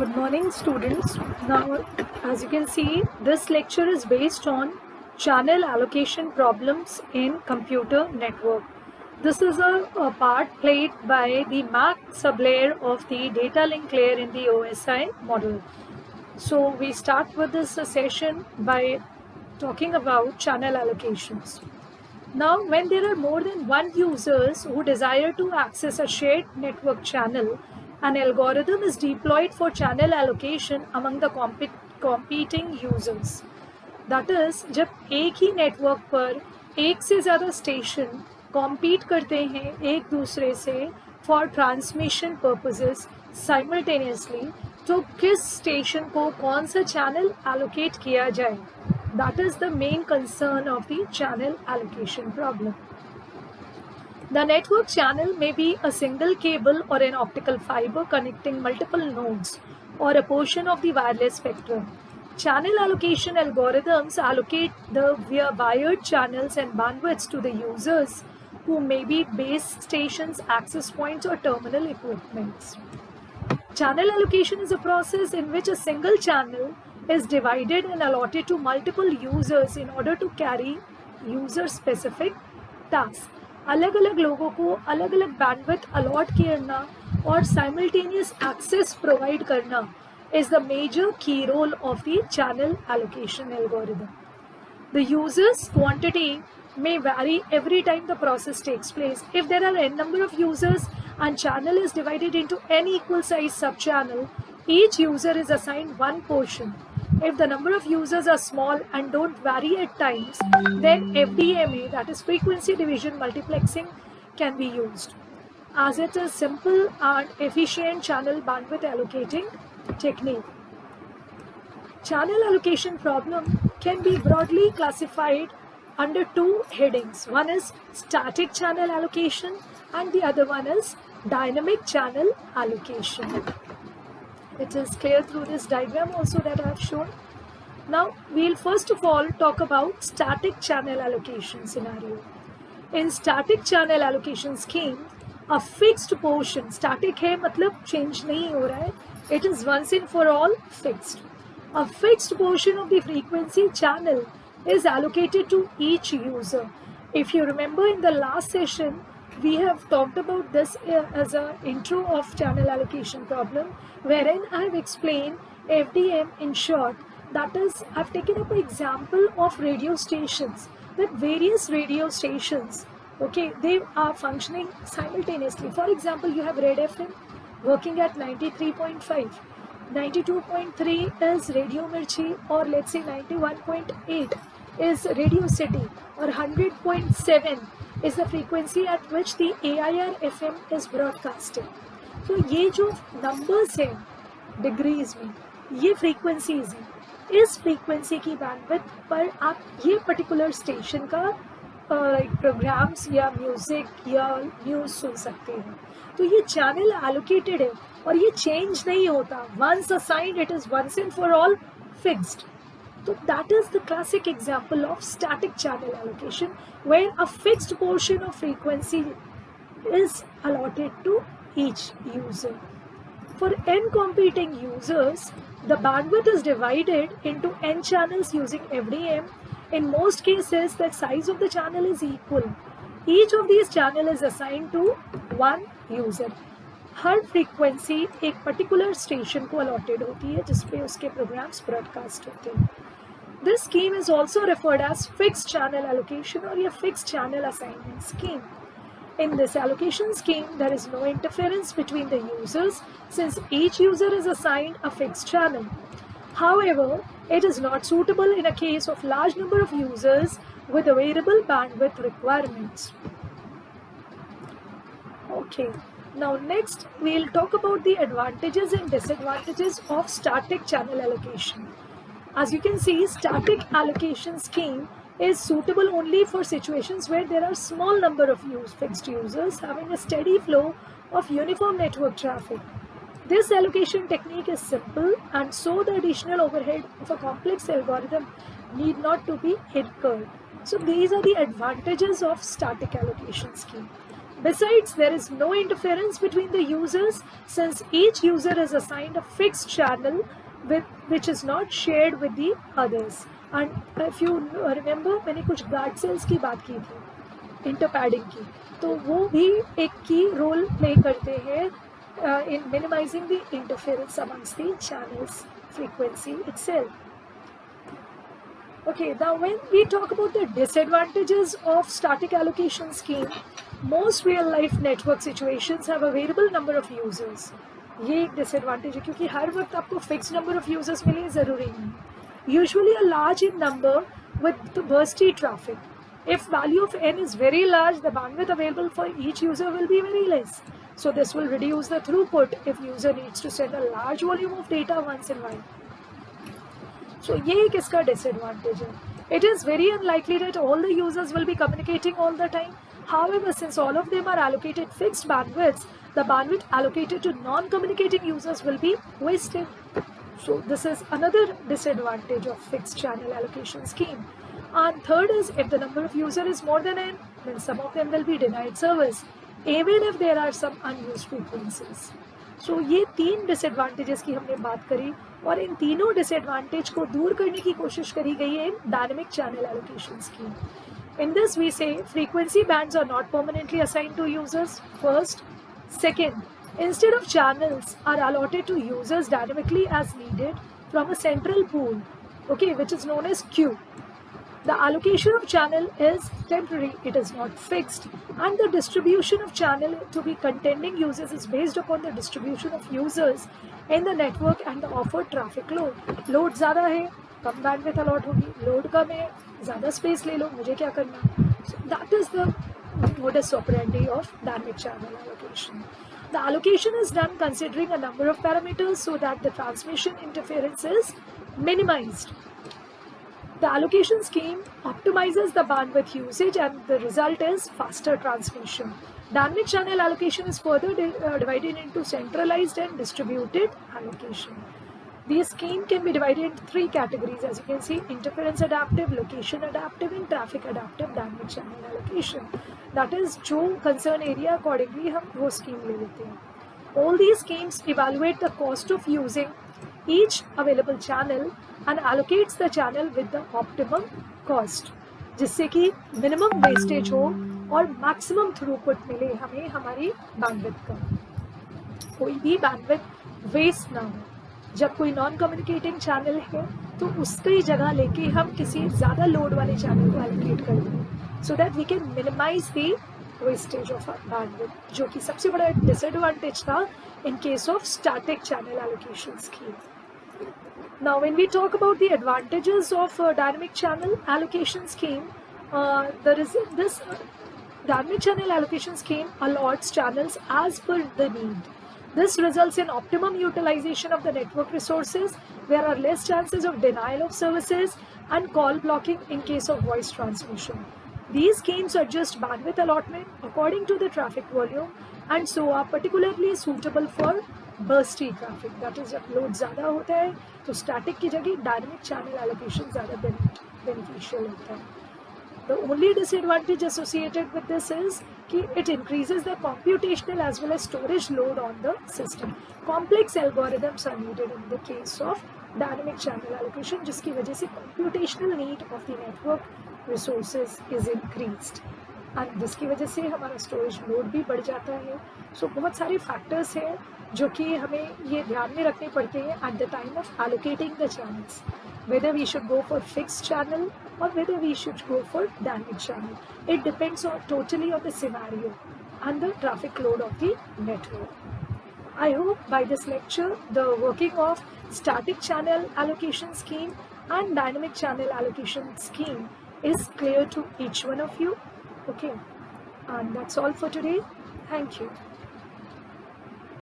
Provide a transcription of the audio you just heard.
Good morning, students. Now, as you can see, this lecture is based on channel allocation problems in computer network. This is a part played by the MAC sublayer of the data link layer in the OSI model. So we start with this session by talking about channel allocations. Now, when there are more than one users who desire to access a shared network channel, an algorithm is deployed for channel allocation among the competing users. That is, जब एक ही network पर एक से ज़्यादा station compete करते हैं एक दूसरे से फॉर ट्रांसमिशन पर्पसेस साइमल्टेनियसली, तो किस स्टेशन को कौन सा चैनल एलोकेट किया जाए? That is the main concern of the channel allocation problem. The network channel may be a single cable or an optical fiber connecting multiple nodes or a portion of the wireless spectrum. Channel allocation algorithms allocate the wired channels and bandwidths to the users who may be base stations, access points, or terminal equipments. Channel allocation is a process in which a single channel is divided and allotted to multiple users in order to carry user specific tasks. अलग अलग लोगों को अलग अलग bandwidth allot करना और simultaneous access provide करना is the major key role of the channel allocation algorithm. The user's quantity may vary every time the process takes place. If there are n number of users and channel is divided into n equal size sub-channel, each user is assigned one portion. If the number of users are small and don't vary at times, then FDMA, that is frequency division multiplexing, can be used, as it is simple and efficient channel bandwidth allocating technique. Channel allocation problem can be broadly classified under two headings. One is static channel allocation and the other one is dynamic channel allocation. It is clear through this diagram also that I have shown. Now we'll first of all talk about static channel allocation scenario. In static channel allocation scheme, a fixed portion, static है मतलब change नहीं हो रहा है, it is once and for all fixed. A fixed portion of the frequency channel is allocated to each user. If you remember in the last session, we have talked about this as an intro of channel allocation problem, wherein I have explained FDM in short. That is, I have taken up an example of radio stations, that various radio stations, okay, they are functioning simultaneously. For example, you have Red FM working at 93.5, 92.3 is Radio Mirchi, or let's say 91.8 is Radio City, or 100.7 is the frequency at which the AIR FM is broadcasting. तो ये जो numbers हैं degrees में, ये frequencies हैं, इस frequency की bandwidth पर आप ये particular station का programs या music या news सुन सकते हैं. तो ये channel allocated है और ये change नहीं होता. Once assigned, it is once and for all fixed. So that is the classic example of static channel allocation, where a fixed portion of frequency is allotted to each user. For n competing users, the bandwidth is divided into n channels using FDM. In most cases, the size of the channel is equal. Each of these channels is assigned to one user. Her frequency एक particular station को allotted होती है जिस पे उसके programs broadcast होते हैं. This scheme is also referred as fixed channel allocation or a fixed channel assignment scheme. In this allocation scheme, there is no interference between the users since each user is assigned a fixed channel. However, it is not suitable in a case of large number of users with variable bandwidth requirements. Okay, now next we'll talk about the advantages and disadvantages of static channel allocation. As you can see, static allocation scheme is suitable only for situations where there are small number of fixed users having a steady flow of uniform network traffic. This allocation technique is simple, and so the additional overhead of a complex algorithm need not to be incurred. So these are the advantages of static allocation scheme. Besides, there is no interference between the users since each user is assigned a fixed channel which is not shared with the others. And if you remember, मैंने कुछ guard cells की बात की थी interpadding की, तो वो भी एक key role play करते हैं in minimizing the interference amongst the channels frequency itself. Okay, now when we talk about the disadvantages of static allocation scheme, most real life network situations have a variable number of users. ये एक disadvantage है क्योंकि हर वक्त आपको fixed number of users मिले ज़रूरी नहीं. Usually a large in number with the bursty traffic. If value of n is very large, the bandwidth available for each user will be very less. So this will reduce the throughput if user needs to send a large volume of data once in a while. So ये एक इसका disadvantage है. It is very unlikely that all the users will be communicating all the time. However, since all of them are allocated fixed bandwidths, the bandwidth allocated to non-communicating users will be wasted. So this is another disadvantage of fixed channel allocation scheme. And third is, if the number of users is more than n, then some of them will be denied service, even if there are some unused frequencies. So ये तीन disadvantages की हमने बात करी और इन तीनों disadvantage को दूर करने की कोशिश करी गई है in dynamic channel allocation scheme. In this we say frequency bands are not permanently assigned to users. First. Second, instead of channels are allotted to users dynamically as needed from a central pool, okay, which is known as queue. The allocation of channel is temporary, it is not fixed, and the distribution of channel to be contending users is based upon the distribution of users in the network and the offered traffic load. Load ज़्यादा है, कम bandwidth allot होगी, load कम है, ज़्यादा space ले लो, मुझे क्या करना? So that is the modus operandi of dynamic channel allocation. The allocation is done considering a number of parameters so that the transmission interference is minimized. The allocation scheme optimizes the bandwidth usage and the result is faster transmission. Dynamic channel allocation is further divided into centralized and distributed allocation. This scheme can be divided into three categories, as you can see: interference adaptive, location adaptive, and traffic adaptive dynamic channel allocation. That is, जो concern area accordingly हम वो scheme ले लेते हैं. All these schemes evaluate the cost of using each available channel and allocates the channel with the optimum cost, जिससे कि minimum wastage हो और maximum throughput मिले हमें हमारी bandwidth का. कोई भी bandwidth waste ना हो. जब कोई नॉन कम्युनिकेटिंग चैनल है तो उसकी जगह लेके हम किसी ज़्यादा लोड वाले चैनल को एलोकेट कर दें so that we can minimize the wastage of bandwidth, जो कि सबसे बड़ा डिसएडवांटेज था in case of static channel allocation scheme. Now when we talk about the advantages of dynamic channel allocation scheme, this dynamic channel allocation scheme allots channels as per the need. This results in optimum utilization of the network resources. There are less chances of denial of services and call blocking in case of voice transmission. These schemes adjust bandwidth allotment according to the traffic volume and so are particularly suitable for bursty traffic. That is, जब load ज़्यादा होता है तो static की जगह dynamic channel allocation ज़्यादा beneficial होता है. The only disadvantage associated with this is that it increases the computational as well as storage load on the system. Complex algorithms are needed in the case of dynamic channel allocation, जिसकी वजह से computational need of the network resources is increased. And जिसकी वजह से हमारा storage load भी बढ़ जाता है. So बहुत सारे factors हैं जो कि हमें ये ध्यान में रखने पड़ते हैं at the time of allocating the channels. Whether we should go for fixed channel or whether we should go for dynamic channel. It depends totally on the scenario and the traffic load of the network. I hope by this lecture the working of static channel allocation scheme and dynamic channel allocation scheme is clear to each one of you. Okay, and that's all for today. Thank you.